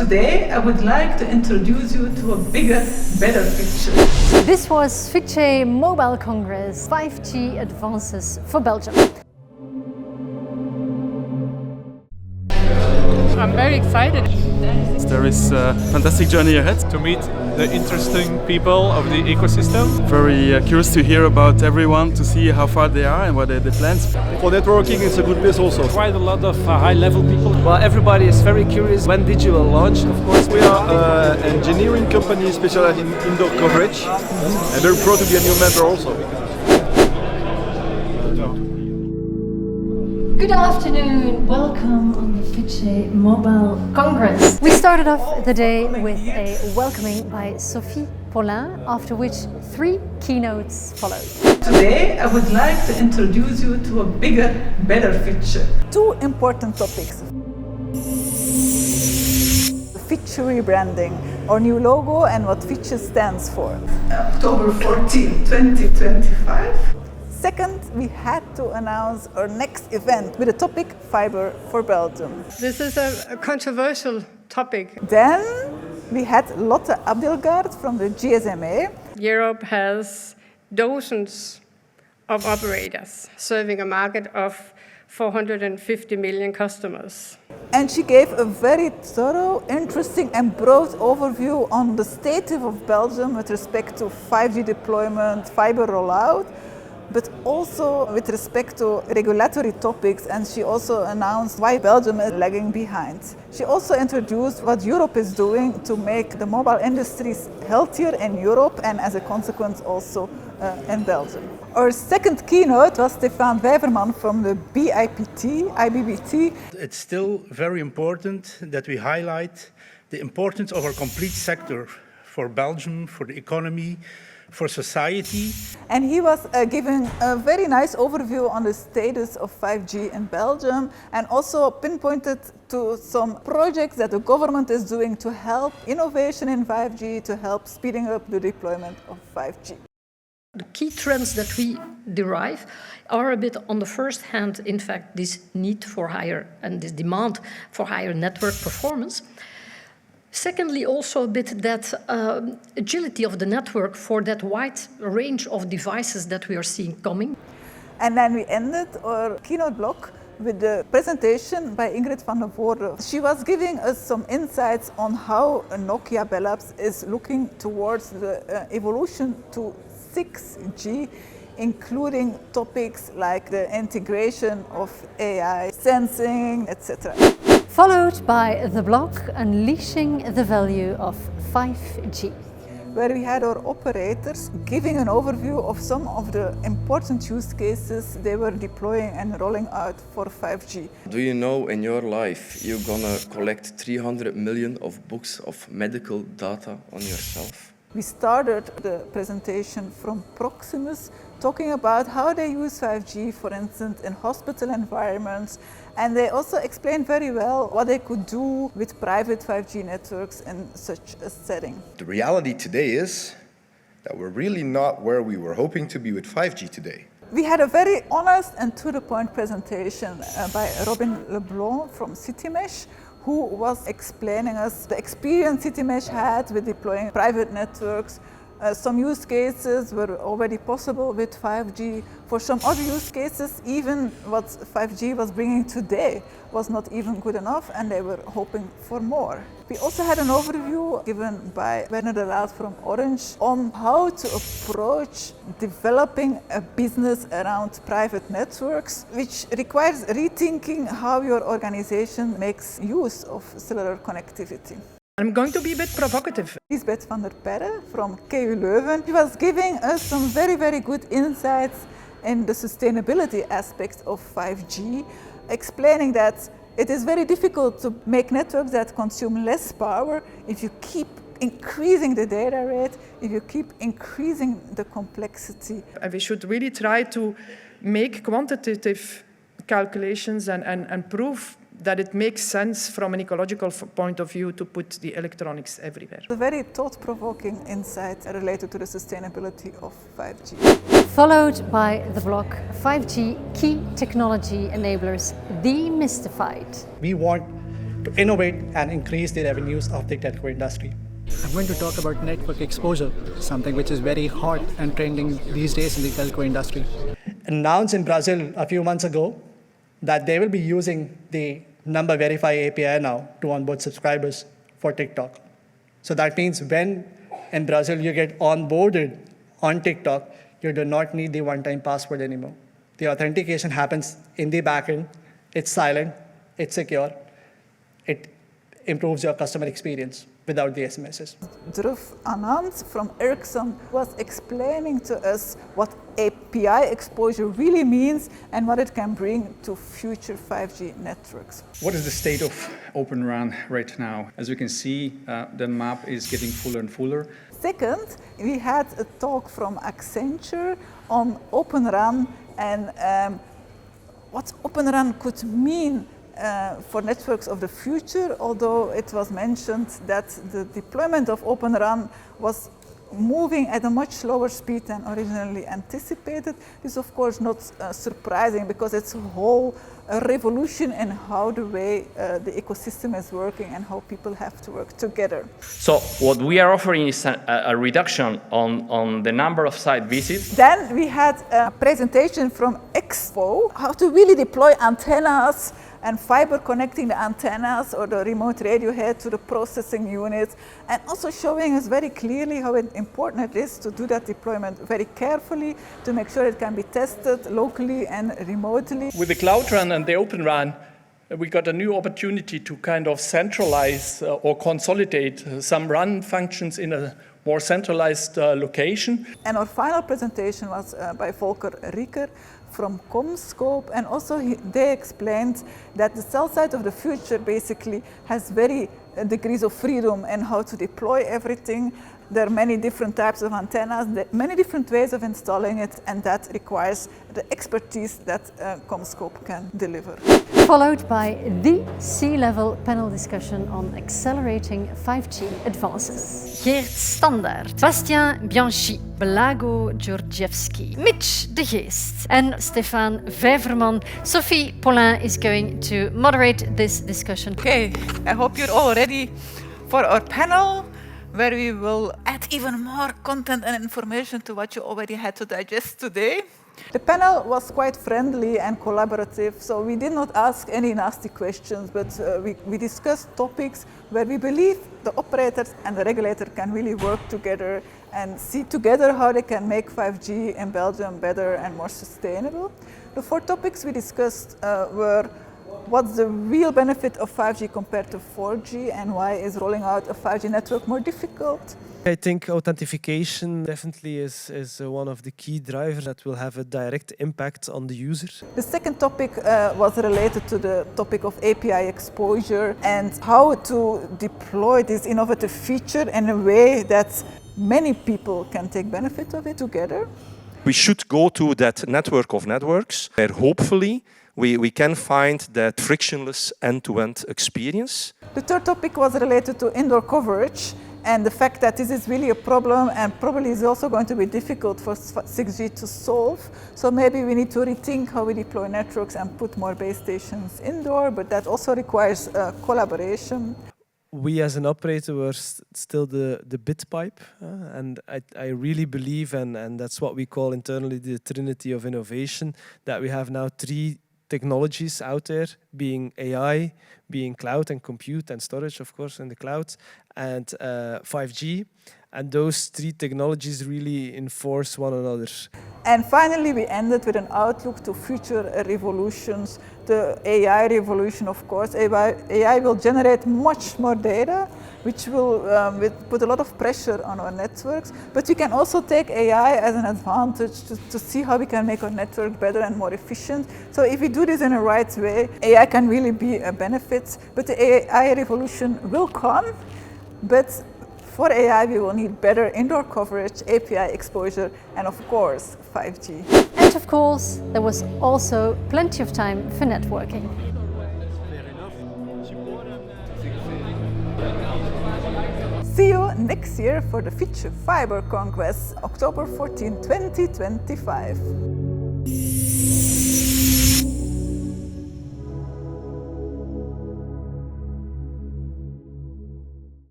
Today I would like to introduce you to a bigger, better picture. This was Fitce Mobile Congress 5G Advances for Belgium. I'm very excited. There is a fantastic journey ahead. To meet the interesting people of the ecosystem. Very curious to hear about everyone, to see how far they are and what are the plans. For networking, it's a good place also. Quite a lot of high-level people. Well, everybody is very curious. When did you launch? Of course, we are an engineering company specialized in indoor coverage. And very proud to be a new member also. Good afternoon, welcome on the Fitce Mobile Congress. We started off the day with a welcoming by Sofie Pollin, after which 3 keynotes followed. Today I would like to introduce you to a bigger, better picture. 2 important topics. Fitce rebranding, our new logo and what Fitce stands for. October 14, 2025. Second, we had to announce our next event with the topic Fiber for Belgium. This is a controversial topic. Then we had Lotte Abildgaard from the GSMA. Europe has dozens of operators serving a market of 450 million customers. And she gave a very thorough, interesting and broad overview on the status of Belgium with respect to 5G deployment, fiber rollout, but also with respect to regulatory topics, and she also announced why Belgium is lagging behind. She also introduced what Europe is doing to make the mobile industries healthier in Europe and as a consequence also in Belgium. Our second keynote was Stefaan Vyverman from the BIPT, IBPT. It's still very important that we highlight the importance of our complete sector for Belgium, for the economy, for society. And he was giving a very nice overview on the status of 5G in Belgium and also pinpointed to some projects that the government is doing to help innovation in 5G, to help speeding up the deployment of 5G. The key trends that we derive are a bit on the first hand, in fact, this need for higher and this demand for higher network performance. Secondly, also a bit that agility of the network for that wide range of devices that we are seeing coming. And then we ended our keynote block with the presentation by Ingrid van der Voorde. She was giving us some insights on how Nokia Bell Labs is looking towards the evolution to 6G, including topics like the integration of AI, sensing, etc. Followed by the block Unleashing the Value of 5G, where we had our operators giving an overview of some of the important use cases they were deploying and rolling out for 5G. Do you know in your life you're gonna collect 300 million of books of medical data on yourself? We started the presentation from Proximus, talking about how they use 5G, for instance, in hospital environments, and they also explained very well what they could do with private 5G networks in such a setting. The reality today is that we're really not where we were hoping to be with 5G today. We had a very honest and to-the-point presentation by Leblon from Citymesh, who was explaining us the experience Citymesh had with deploying private networks. Some use cases were already possible with 5G. For some other use cases, even what 5G was bringing today was not even good enough, and they were hoping for more. We also had an overview given by Werner De Laet from Orange on how to approach developing a business around private networks, which requires rethinking how your organization makes use of cellular connectivity. I'm going to be a bit provocative. Liesbet Van der Perre from KU Leuven. She was giving us some very, very good insights in the sustainability aspects of 5G, explaining that it is very difficult to make networks that consume less power if you keep increasing the data rate, if you keep increasing the complexity. We should really try to make quantitative calculations and prove that it makes sense from an ecological point of view to put the electronics everywhere. A very thought-provoking insight related to the sustainability of 5G. Followed by the block 5G Key Technology Enablers Demystified. We want to innovate and increase the revenues of the telco industry. I'm going to talk about network exposure, something which is very hot and trending these days in the telco industry. Announced in Brazil a few months ago that they will be using the number verify API now to onboard subscribers for TikTok. So that means when in Brazil you get onboarded on TikTok, you do not need the one-time password anymore. The authentication happens in the backend. It's silent, it's secure. It improves your customer experience without the SMSs. Dhruv Anand from Ericsson was explaining to us what API exposure really means and what it can bring to future 5G networks. What is the state of OpenRAN right now? As we can see, the map is getting fuller and fuller. Second, we had a talk from Accenture on OpenRAN and what OpenRAN could mean for networks of the future, although it was mentioned that the deployment of OpenRAN was moving at a much slower speed than originally anticipated. This is of course not surprising because it's a whole revolution in how the way the ecosystem is working and how people have to work together. So what we are offering is a reduction on the number of site visits. Then we had a presentation from Expo, how to really deploy antennas and fiber connecting the antennas or the remote radio head to the processing unit, and also showing us very clearly how important it is to do that deployment very carefully to make sure it can be tested locally and remotely. With the Cloud RAN and the Open RAN, we got a new opportunity to kind of centralize or consolidate some RAN functions in a more centralized location. And our final presentation was by Volker Rieker from CommScope, and also they explained that the cell site of the future basically has very degrees of freedom in how to deploy everything. There are many different types of antennas, many different ways of installing it, and that requires the expertise that CommScope can deliver. Followed by the C-level panel discussion on accelerating 5G advances. Geert Standaert, Bastien Bianchi, Blago Georgievski, Mitch de Geest, and Stefaan Vyverman. Sofie Pollin is going to moderate this discussion. Okay, I hope you're all ready for our panel, where we will add even more content and information to what you already had to digest today. The panel was quite friendly and collaborative, so we did not ask any nasty questions, but we discussed topics where we believe the operators and the regulator can really work together and see together how they can make 5G in Belgium better and more sustainable. The 4 topics we discussed were what's the real benefit of 5G compared to 4G, and why is rolling out a 5G network more difficult? I think authentication definitely is one of the key drivers that will have a direct impact on the user. The second topic was related to the topic of API exposure and how to deploy this innovative feature in a way that many people can take benefit of it together. We should go to that network of networks where hopefully we can find that frictionless end-to-end experience. The third topic was related to indoor coverage and the fact that this is really a problem and probably is also going to be difficult for 6G to solve. So maybe we need to rethink how we deploy networks and put more base stations indoor, but that also requires collaboration. We as an operator were still the bit pipe, and I really believe, and that's what we call internally the trinity of innovation, that we have now 3 technologies out there, being AI, being cloud and compute and storage, of course, in the cloud, and 5G. And those 3 technologies really enforce one another. And finally, we ended with an outlook to future revolutions. The AI revolution, of course. AI will generate much more data, which will put a lot of pressure on our networks. But we can also take AI as an advantage to see how we can make our network better and more efficient. So if we do this in the right way, AI can really be a benefit. But the AI revolution will come. But for AI, we will need better indoor coverage, API exposure, and of course, 5G. And of course, there was also plenty of time for networking. See you next year for the Fitce Fiber Congress, October 14, 2025.